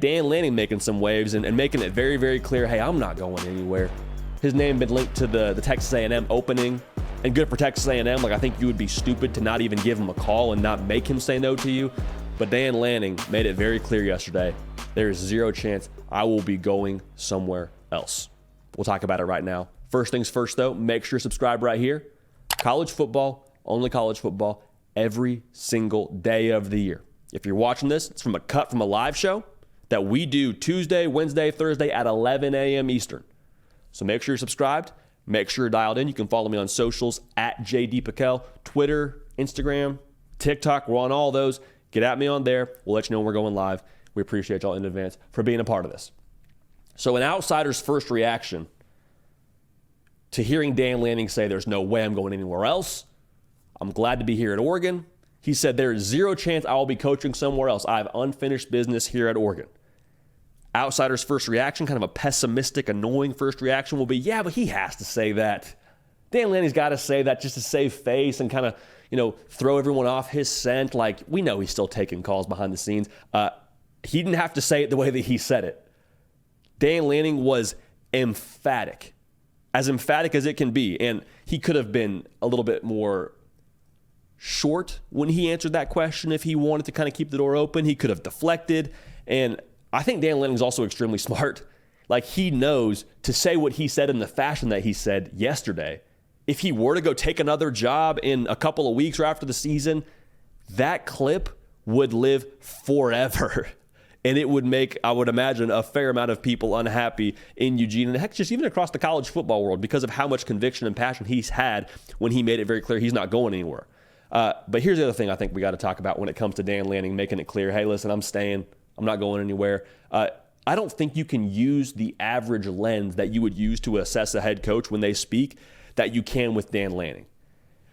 Dan Lanning making some waves and making it very, very clear, hey, I'm not going anywhere. His name been linked to the Texas A&M opening, and good for Texas A&M. Like, I think you would be stupid to not even give him a call and not make him say no to you. But Dan Lanning made it very clear yesterday, there is zero chance I will be going somewhere else. We'll talk about it right now. First things first, though, make sure you subscribe right here. College football, only college football, every single day of the year. If you're watching this, it's from a cut from a live show that we do Tuesday, Wednesday, Thursday at 11 a.m. Eastern. So make sure you're subscribed. Make sure you're dialed in. You can follow me on socials at JD Piquel, Twitter, Instagram, TikTok. We're on all those. Get at me on there. We'll let you know when we're going live. We appreciate y'all in advance for being a part of this. So an outsider's first reaction to hearing Dan Lanning say there's no way I'm going anywhere else. I'm glad to be here at Oregon. He said there is zero chance I will be coaching somewhere else. I have unfinished business here at Oregon. Outsider's first reaction, kind of a pessimistic, annoying first reaction will be, yeah, but he has to say that. Dan Lanning's got to say that just to save face and kind of, throw everyone off his scent. Like, we know he's still taking calls behind the scenes. He didn't have to say it the way that he said it. Dan Lanning was emphatic as it can be. And he could have been a little bit more short when he answered that question. If he wanted to kind of keep the door open, he could have deflected. And I think Dan Lanning's also extremely smart. Like, he knows to say what he said in the fashion that he said yesterday. If he were to go take another job in a couple of weeks or after the season, that clip would live forever. And it would make, I would imagine, a fair amount of people unhappy in Eugene and heck, just even across the college football world because of how much conviction and passion he's had when he made it very clear he's not going anywhere. But here's the other thing I think we got to talk about when it comes to Dan Lanning making it clear, hey, listen, I'm staying. I'm not going anywhere. I don't think you can use the average lens that you would use to assess a head coach when they speak that you can with Dan Lanning.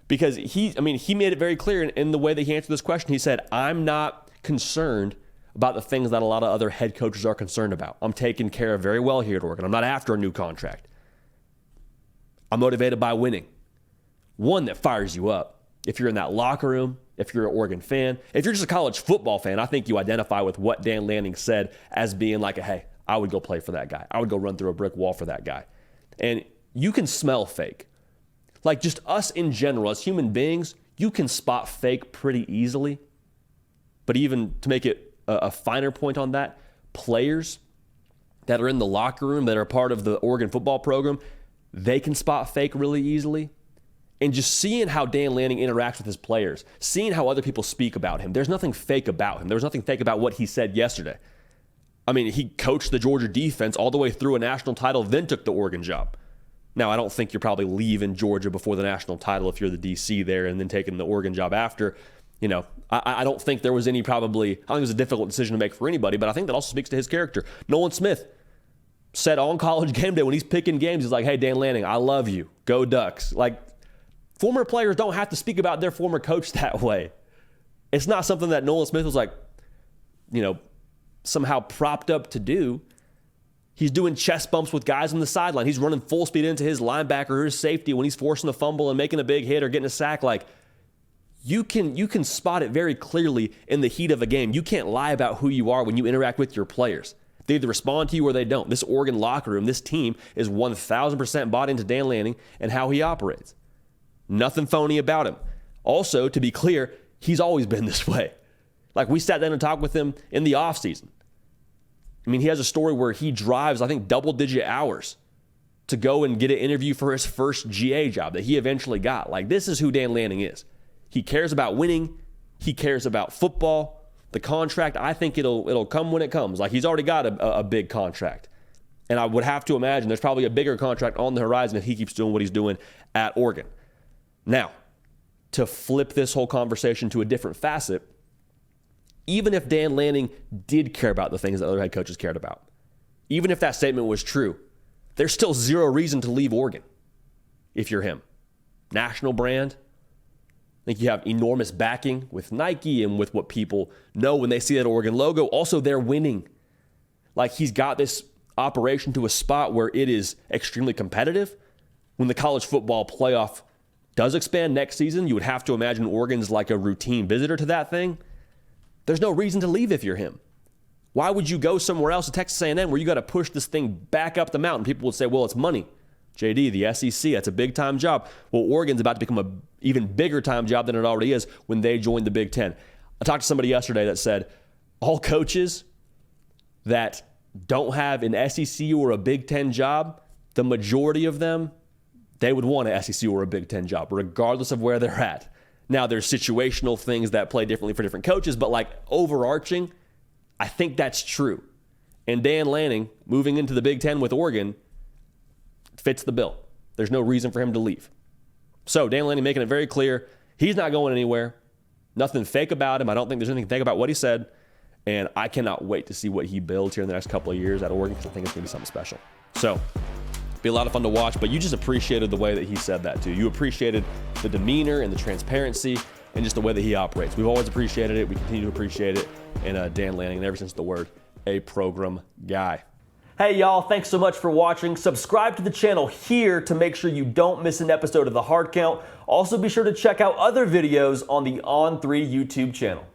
Because he made it very clear in the way that he answered this question. He said, I'm not concerned about the things that a lot of other head coaches are concerned about. I'm taken care of very well here at Oregon. I'm not after a new contract. I'm motivated by winning. One that fires you up. If you're in that locker room, if you're an Oregon fan, if you're just a college football fan, I think you identify with what Dan Lanning said as being like, hey, I would go play for that guy. I would go run through a brick wall for that guy. And you can smell fake. Like, just us in general, as human beings, you can spot fake pretty easily. But even to make it a finer point on that, players that are in the locker room, that are part of the Oregon football program, they can spot fake really easily. And just seeing how Dan Lanning interacts with his players, seeing how other people speak about him, there's nothing fake about him. There's nothing fake about what he said yesterday. I mean, he coached the Georgia defense all the way through a national title, then took the Oregon job. Now, I don't think you're probably leaving Georgia before the national title if you're the DC there and then taking the Oregon job after. I don't think there was any I think it was a difficult decision to make for anybody, but I think that also speaks to his character. Nolan Smith said on College Game Day when he's picking games, he's like, hey, Dan Lanning, I love you. Go Ducks. Like, former players don't have to speak about their former coach that way. It's not something that Nolan Smith was like, somehow propped up to do. He's doing chest bumps with guys on the sideline. He's running full speed into his linebacker or his safety when he's forcing a fumble and making a big hit or getting a sack. Like, you can spot it very clearly in the heat of a game. You can't lie about who you are when you interact with your players. They either respond to you or they don't. This Oregon locker room, this team is 1,000% bought into Dan Lanning and how he operates. Nothing phony about him. Also, to be clear, he's always been this way. Like, we sat down and talked with him in the offseason. I mean, he has a story where he drives, I think, double-digit hours to go and get an interview for his first GA job that he eventually got. Like, this is who Dan Lanning is. He cares about winning. He cares about football. The contract, I think it'll come when it comes. Like, he's already got a big contract. And I would have to imagine there's probably a bigger contract on the horizon if he keeps doing what he's doing at Oregon. Now, to flip this whole conversation to a different facet, even if Dan Lanning did care about the things that other head coaches cared about, even if that statement was true, there's still zero reason to leave Oregon if you're him. National brand. I think you have enormous backing with Nike and with what people know when they see that Oregon logo. Also, they're winning. Like, he's got this operation to a spot where it is extremely competitive. When the college football playoff does expand next season, you would have to imagine Oregon's like a routine visitor to that thing. There's no reason to leave if you're him. Why would you go somewhere else to Texas A&M where you got to push this thing back up the mountain? People would say, well, it's money. JD, the SEC, that's a big-time job. Well, Oregon's about to become an even bigger-time job than it already is when they join the Big Ten. I talked to somebody yesterday that said all coaches that don't have an SEC or a Big Ten job, the majority of them, they would want an SEC or a Big Ten job, regardless of where they're at. Now, there's situational things that play differently for different coaches, but like overarching, I think that's true. And Dan Lanning, moving into the Big Ten with Oregon, fits the bill. There's no reason for him to leave. So Dan Lanning making it very clear, he's not going anywhere. Nothing fake about him. I don't think there's anything fake about what he said. And I cannot wait to see what he builds here in the next couple of years at Oregon, because I think it's going to be something special. So, be a lot of fun to watch, but you just appreciated the way that he said that too. You appreciated the demeanor and the transparency and just the way that he operates. We've always appreciated it. We continue to appreciate it. And Dan Lanning, and ever since the word, a program guy. Hey y'all, thanks so much for watching. Subscribe to the channel here to make sure you don't miss an episode of The Hard Count. Also be sure to check out other videos on the On3 YouTube channel.